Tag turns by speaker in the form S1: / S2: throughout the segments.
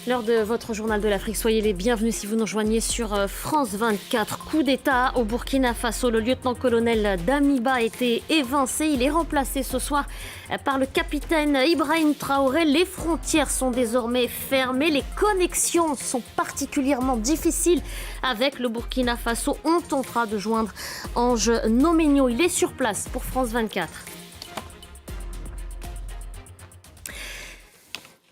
S1: L'heure de votre journal de l'Afrique, soyez les bienvenus si vous nous rejoignez sur France 24. Coup d'État au Burkina Faso, le lieutenant-colonel Damiba a été évincé. Il est remplacé ce soir par le capitaine Ibrahim Traoré. Les frontières sont désormais fermées. Les connexions sont particulièrement difficiles avec le Burkina Faso. On tentera de joindre Ange Noménio. Il est sur place pour France 24.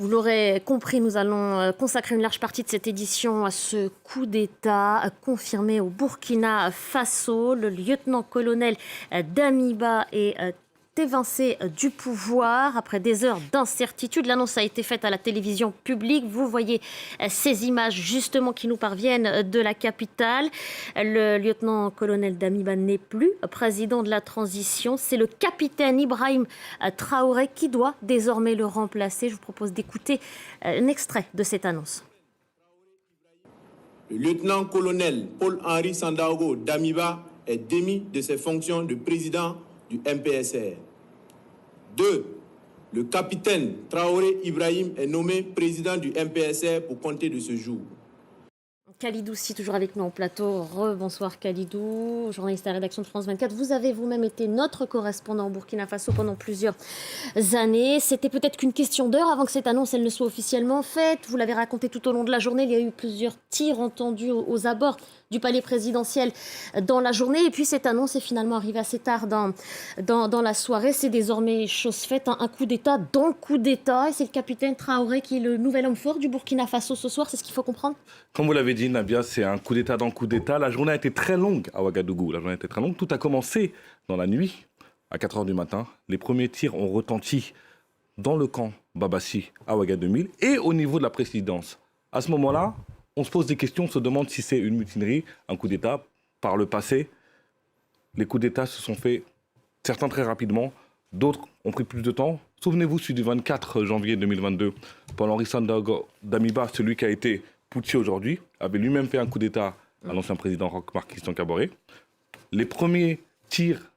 S1: Vous l'aurez compris, nous allons consacrer une large partie de cette édition à ce coup d'État confirmé au Burkina Faso. Le lieutenant-colonel Damiba est évincé du pouvoir après des heures d'incertitude. L'annonce a été faite à la télévision publique. Vous voyez ces images justement qui nous parviennent de la capitale. Le lieutenant-colonel Damiba n'est plus président de la transition. C'est le capitaine Ibrahim Traoré qui doit désormais le remplacer. Je vous propose d'écouter un extrait de cette annonce.
S2: Le lieutenant-colonel Paul-Henri Sandaogo Damiba est démis de ses fonctions de président du MPSR. 2. Le capitaine Traoré Ibrahim est nommé président du MPSR pour compter de ce jour.
S1: Khalidou, si toujours avec nous en plateau. Bonsoir Khalidou, journaliste à la rédaction de France 24. Vous avez vous-même été notre correspondant au Burkina Faso pendant plusieurs années. C'était peut-être qu'une question d'heure avant que cette annonce elle ne soit officiellement faite. Vous l'avez raconté tout au long de la journée. Il y a eu plusieurs tirs entendus aux abords du palais présidentiel dans la journée. Et puis cette annonce est finalement arrivée assez tard dans la soirée. C'est désormais chose faite, un coup d'État dans le coup d'État. Et c'est le capitaine Traoré qui est le nouvel homme fort du Burkina Faso ce soir. C'est ce qu'il faut comprendre ?
S3: Comme vous l'avez dit, Nabia, c'est un coup d'État dans le coup d'État. La journée a été très longue à Ouagadougou. Tout a commencé dans la nuit, à 4h du matin. Les premiers tirs ont retenti dans le camp Babassi à Ouagadougou et au niveau de la présidence. À ce moment-là, on se pose des questions, on se demande si c'est une mutinerie, un coup d'État. Par le passé, les coups d'État se sont faits, certains très rapidement, d'autres ont pris plus de temps. Souvenez-vous, celui du 24 janvier 2022, Paul-Henri Sandaogo Damiba, celui qui a été putsché aujourd'hui, avait lui-même fait un coup d'État à l'ancien président Roch-Marc Christian Kaboré. Les premiers tirs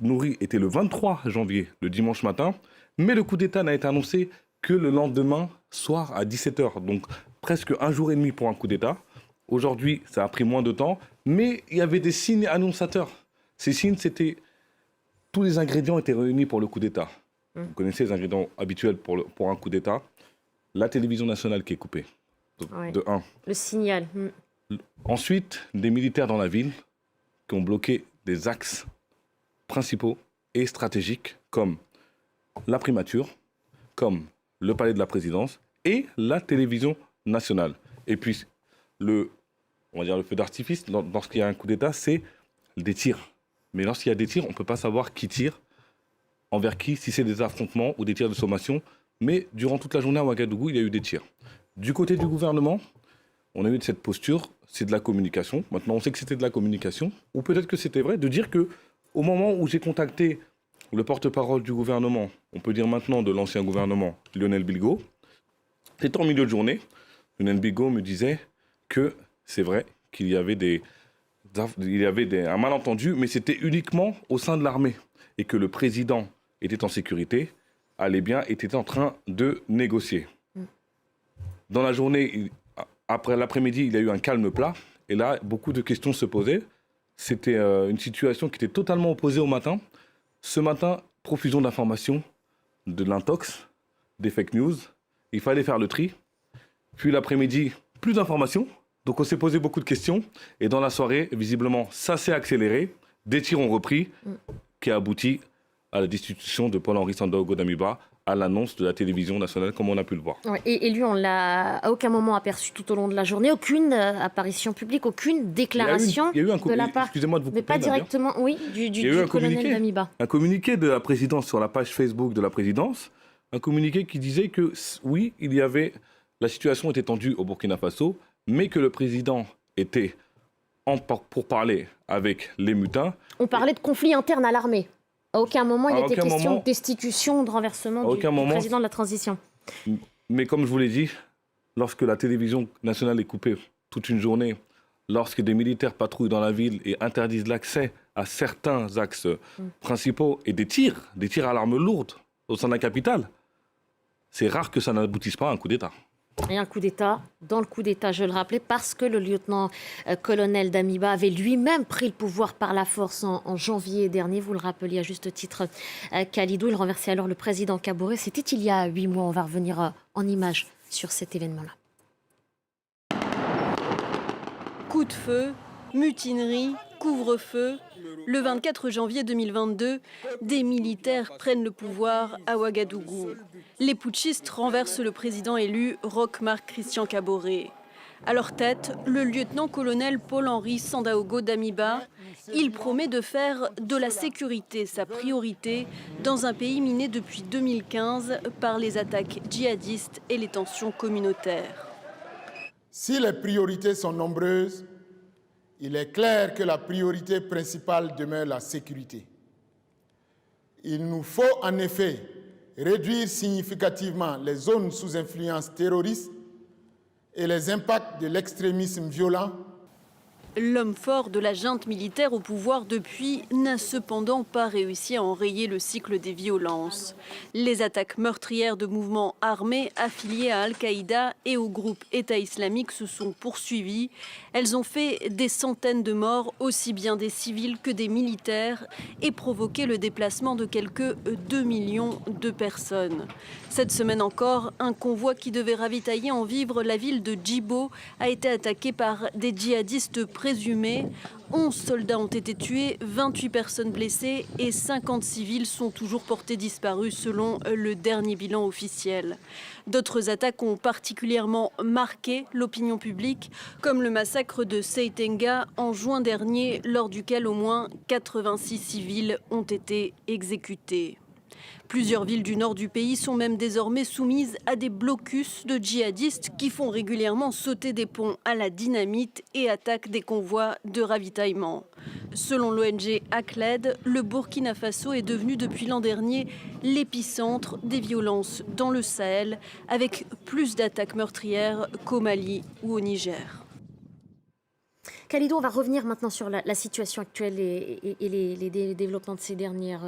S3: nourris étaient le 23 janvier, le dimanche matin, mais le coup d'État n'a été annoncé que le lendemain soir à 17h, donc presque un jour et demi pour un coup d'État. Aujourd'hui, ça a pris moins de temps, mais il y avait des signes annonciateurs. Ces signes, c'était... Tous les ingrédients étaient réunis pour le coup d'État. Vous connaissez les ingrédients habituels pour un coup d'État. La télévision nationale qui est coupée, de 1.
S1: Le signal.
S3: Ensuite, des militaires dans la ville qui ont bloqué des axes principaux et stratégiques comme la primature, comme le palais de la présidence et la télévision nationale. Et puis, le feu d'artifice, lorsqu'il y a un coup d'État, c'est des tirs. Mais lorsqu'il y a des tirs, on ne peut pas savoir qui tire, envers qui, si c'est des affrontements ou des tirs de sommation. Mais durant toute la journée à Ouagadougou, il y a eu des tirs. Du côté du gouvernement, on a eu cette posture, c'est de la communication. Maintenant, on sait que c'était de la communication. Ou peut-être que c'était vrai de dire qu'au moment où j'ai contacté le porte-parole du gouvernement, on peut dire maintenant de l'ancien gouvernement, Lionel Bilgo, c'était en milieu de journée. Lionel Bilgo me disait que c'est vrai qu'il y avait un malentendu, mais c'était uniquement au sein de l'armée. Et que le président était en sécurité, allait bien, était en train de négocier. Dans la journée, après l'après-midi, il y a eu un calme plat. Et là, beaucoup de questions se posaient. C'était une situation qui était totalement opposée au matin. Ce matin, profusion d'informations, de l'intox, des fake news. Il fallait faire le tri. Puis l'après-midi, plus d'informations. Donc on s'est posé beaucoup de questions. Et dans la soirée, visiblement, ça s'est accéléré. Des tirs ont repris, qui a abouti à la destitution de Paul-Henri Sandaogo Damiba, à l'annonce de la télévision nationale, comme on a pu le voir.
S1: Ouais, et lui, on l'a à aucun moment aperçu tout au long de la journée. Aucune apparition publique, aucune déclaration de la part.
S3: Excusez-moi de vous couper,
S1: mais pas directement, oui, du colonel Damiba.
S3: Un communiqué de la présidence sur la page Facebook de la présidence, un communiqué qui disait que oui, la situation était tendue au Burkina Faso, mais que le président était pour parler avec les mutins.
S1: On parlait de conflit interne à l'armée. À aucun moment, il était question de destitution, de renversement du président de la transition.
S3: Mais comme je vous l'ai dit, lorsque la télévision nationale est coupée toute une journée, lorsque des militaires patrouillent dans la ville et interdisent l'accès à certains axes principaux et des tirs à l'arme lourde au sein de la capitale, c'est rare que ça n'aboutisse pas à un coup d'État.
S1: Et un coup d'État, dans le coup d'État, je le rappelais, parce que le lieutenant-colonel Damiba avait lui-même pris le pouvoir par la force en janvier dernier. Vous le rappeliez à juste titre, Khalidou. Il renversait alors le président Kaboré. C'était il y a 8 mois. On va revenir en images sur cet événement-là.
S4: Coup de feu, mutinerie, couvre-feu. Le 24 janvier 2022, des militaires prennent le pouvoir à Ouagadougou. Les putschistes renversent le président élu Roch-Marc Christian Kaboré. À leur tête, le lieutenant-colonel Paul-Henri Sandaogo Damiba. Il promet de faire de la sécurité sa priorité dans un pays miné depuis 2015 par les attaques djihadistes et les tensions communautaires.
S5: Si les priorités sont nombreuses, il est clair que la priorité principale demeure la sécurité. Il nous faut en effet réduire significativement les zones sous influence terroriste et les impacts de l'extrémisme violent.
S4: L'homme fort de la junte militaire au pouvoir depuis n'a cependant pas réussi à enrayer le cycle des violences. Les attaques meurtrières de mouvements armés affiliés à Al-Qaïda et au groupe État islamique se sont poursuivies. Elles ont fait des centaines de morts, aussi bien des civils que des militaires, et provoqué le déplacement de quelques 2 millions de personnes. Cette semaine encore, un convoi qui devait ravitailler en vivres la ville de Djibo a été attaqué par des djihadistes présumés. 11 soldats ont été tués, 28 personnes blessées et 50 civils sont toujours portés disparus selon le dernier bilan officiel. D'autres attaques ont particulièrement marqué l'opinion publique, comme le massacre de Seitenga en juin dernier, lors duquel au moins 86 civils ont été exécutés. Plusieurs villes du nord du pays sont même désormais soumises à des blocus de djihadistes qui font régulièrement sauter des ponts à la dynamite et attaquent des convois de ravitaillement. Selon l'ONG ACLED, le Burkina Faso est devenu depuis l'an dernier l'épicentre des violences dans le Sahel, avec plus d'attaques meurtrières qu'au Mali ou au Niger.
S1: Khalidou, on va revenir maintenant sur la situation actuelle et les développements de ces dernières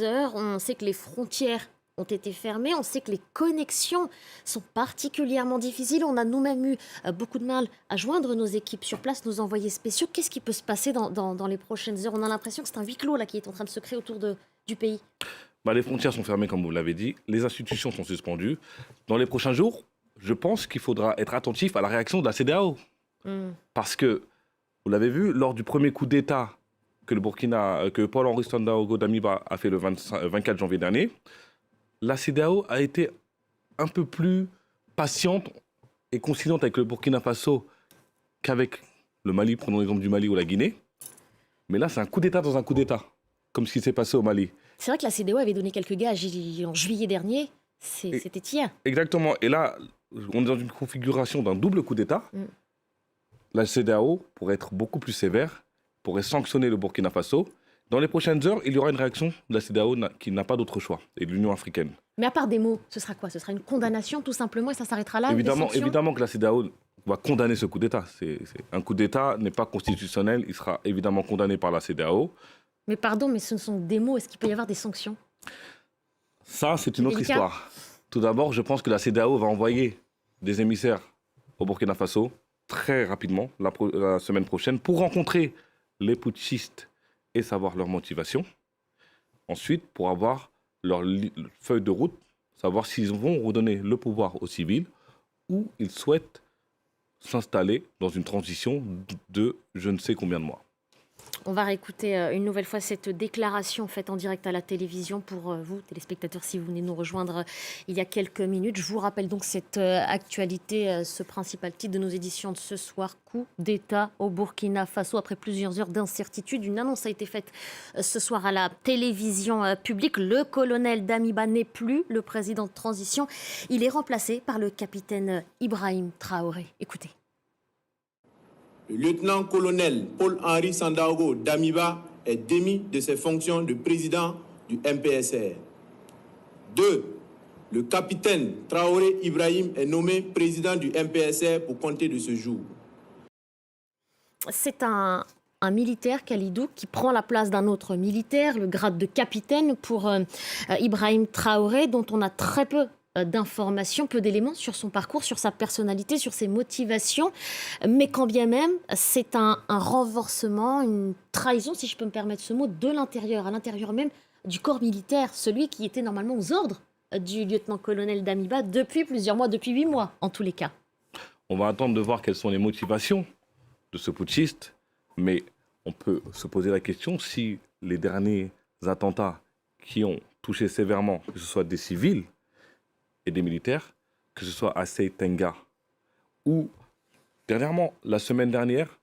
S1: heures. On sait que les frontières ont été fermées, on sait que les connexions sont particulièrement difficiles. On a nous-mêmes eu beaucoup de mal à joindre nos équipes sur place, nos envoyés spéciaux. Qu'est-ce qui peut se passer dans les prochaines heures? On a l'impression que c'est un huis clos là, qui est en train de se créer autour du pays.
S3: Les frontières sont fermées, comme vous l'avez dit. Les institutions sont suspendues. Dans les prochains jours, je pense qu'il faudra être attentif à la réaction de la CEDEAO. Parce que, vous l'avez vu, lors du premier coup d'État que Paul-Henri Sandaogo Damiba a fait le 24 janvier dernier, la CEDEAO a été un peu plus patiente et conciliante avec le Burkina Faso qu'avec le Mali, prenons l'exemple du Mali ou la Guinée. Mais là, c'est un coup d'État dans un coup d'État, comme ce qui s'est passé au Mali.
S1: C'est vrai que la CEDEAO avait donné quelques gages en juillet dernier. C'était hier.
S3: Exactement. Et là, on est dans une configuration d'un double coup d'État. La CEDEAO pourrait être beaucoup plus sévère, pourrait sanctionner le Burkina Faso. Dans les prochaines heures, il y aura une réaction de la CEDEAO qui n'a pas d'autre choix, et de l'Union africaine.
S1: Mais à part des mots, ce sera quoi? Ce sera une condamnation tout simplement et ça s'arrêtera là?
S3: Évidemment que la CEDEAO va condamner ce coup d'État. Un coup d'État n'est pas constitutionnel, il sera évidemment condamné par la CEDEAO.
S1: Mais pardon, mais ce ne sont que des mots. Est-ce qu'il peut y avoir des sanctions?
S3: Ça, c'est une autre histoire. Tout d'abord, je pense que la CEDEAO va envoyer des émissaires au Burkina Faso très rapidement, la semaine prochaine, pour rencontrer les putschistes et savoir leur motivation. Ensuite, pour avoir leur feuille de route, savoir s'ils vont redonner le pouvoir aux civils ou ils souhaitent s'installer dans une transition de je ne sais combien de mois.
S1: On va réécouter une nouvelle fois cette déclaration faite en direct à la télévision pour vous, téléspectateurs, si vous venez nous rejoindre il y a quelques minutes. Je vous rappelle donc cette actualité, ce principal titre de nos éditions de ce soir, coup d'État au Burkina Faso. Après plusieurs heures d'incertitude, une annonce a été faite ce soir à la télévision publique. Le colonel Damiba n'est plus le président de transition. Il est remplacé par le capitaine Ibrahim Traoré. Écoutez.
S2: Le lieutenant-colonel Paul-Henri Sandaogo Damiba est démis de ses fonctions de président du MPSR. 2. Le capitaine Traoré Ibrahim est nommé président du MPSR pour compter de ce jour.
S1: C'est un militaire, Khalidou, qui prend la place d'un autre militaire, le grade de capitaine pour Ibrahim Traoré, dont on a très peu d'informations, peu d'éléments sur son parcours, sur sa personnalité, sur ses motivations. Mais quand bien même, c'est un renversement, une trahison, si je peux me permettre ce mot, de l'intérieur, à l'intérieur même du corps militaire, celui qui était normalement aux ordres du lieutenant-colonel Damiba depuis plusieurs mois, depuis 8 mois en tous les cas.
S3: On va attendre de voir quelles sont les motivations de ce putschiste, mais on peut se poser la question si les derniers attentats qui ont touché sévèrement, que ce soit des civils et des militaires, que ce soit à Seitenga ou dernièrement, la semaine dernière,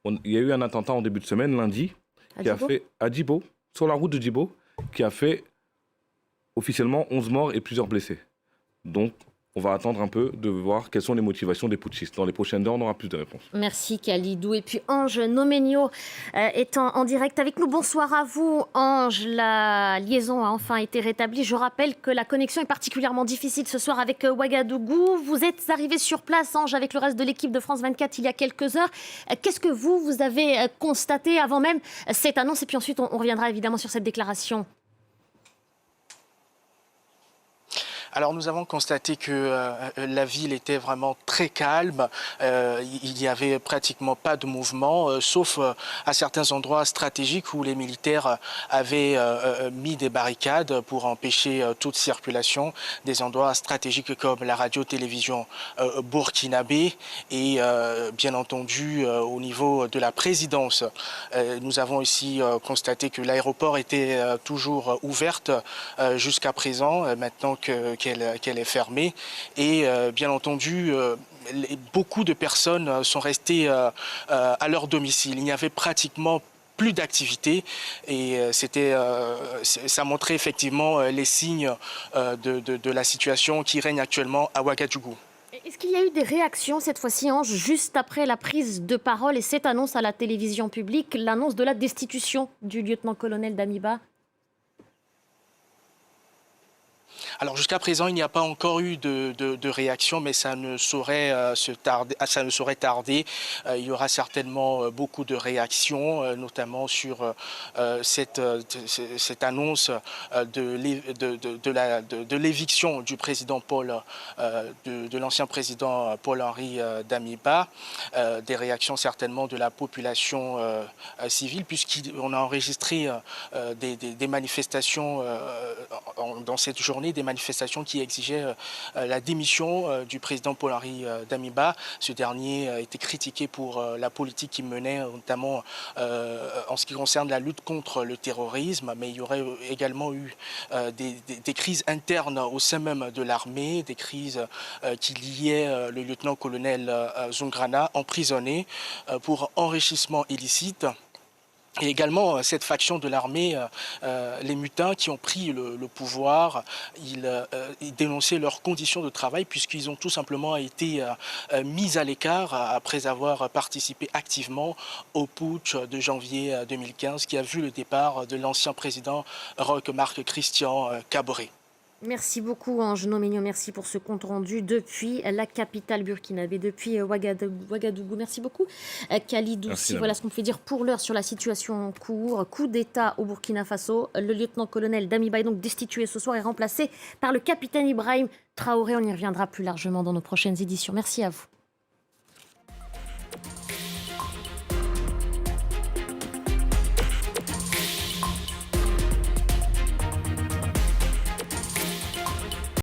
S3: il y a eu un attentat en début de semaine, lundi, qui a fait à Djibo, sur la route de Djibo, qui a fait officiellement 11 morts et plusieurs blessés. Donc, on va attendre un peu de voir quelles sont les motivations des putschistes. Dans les prochaines heures, on aura plus de réponses.
S1: Merci Khalidou. Et puis Ange Nomenio est en direct avec nous. Bonsoir à vous Ange. La liaison a enfin été rétablie. Je rappelle que la connexion est particulièrement difficile ce soir avec Ouagadougou. Vous êtes arrivé sur place, Ange, avec le reste de l'équipe de France 24 il y a quelques heures. Qu'est-ce que vous avez constaté avant même cette annonce? Et puis ensuite, on reviendra évidemment sur cette déclaration.
S6: Alors nous avons constaté que la ville était vraiment très calme, il n'y avait pratiquement pas de mouvement, sauf à certains endroits stratégiques où les militaires avaient mis des barricades pour empêcher toute circulation, des endroits stratégiques comme la radio-télévision burkinabé et bien entendu au niveau de la présidence. Nous avons aussi constaté que l'aéroport était toujours ouverte jusqu'à présent, maintenant qu'elle est fermée. Et bien entendu, beaucoup de personnes sont restées à leur domicile. Il n'y avait pratiquement plus d'activité et ça montrait effectivement les signes de la situation qui règne actuellement à Ouagadougou.
S1: Est-ce qu'il y a eu des réactions cette fois-ci, Ange, juste après la prise de parole et cette annonce à la télévision publique, l'annonce de la destitution du lieutenant-colonel Damiba?
S6: Alors jusqu'à présent, il n'y a pas encore eu de réaction, mais ça ne saurait tarder. Il y aura certainement beaucoup de réactions, notamment sur cette annonce de l'éviction du président de l'ancien président Paul-Henri Damiba. Des réactions certainement de la population civile, puisqu'on a enregistré des manifestations dans cette journée, des manifestations qui exigeaient la démission du président Paul-Henri Damiba. Ce dernier était critiqué pour la politique qu'il menait, notamment en ce qui concerne la lutte contre le terrorisme, mais il y aurait également eu des crises internes au sein même de l'armée, des crises qui liaient le lieutenant-colonel Zungrana, emprisonné pour enrichissement illicite. Et également cette faction de l'armée, les mutins qui ont pris le pouvoir, ils dénonçaient leurs conditions de travail puisqu'ils ont tout simplement été mis à l'écart après avoir participé activement au putsch de janvier 2015 qui a vu le départ de l'ancien président Roch-Marc Christian Kaboré.
S1: Merci beaucoup, Ange Nomenio. Merci pour ce compte rendu depuis la capitale burkinabé, depuis Ouagadougou. Merci beaucoup, Khalidou. Voilà ce qu'on peut dire pour l'heure sur la situation en cours. Coup d'État au Burkina Faso. Le lieutenant-colonel Damiba est donc destitué ce soir et remplacé par le capitaine Ibrahim Traoré. On y reviendra plus largement dans nos prochaines éditions. Merci à vous.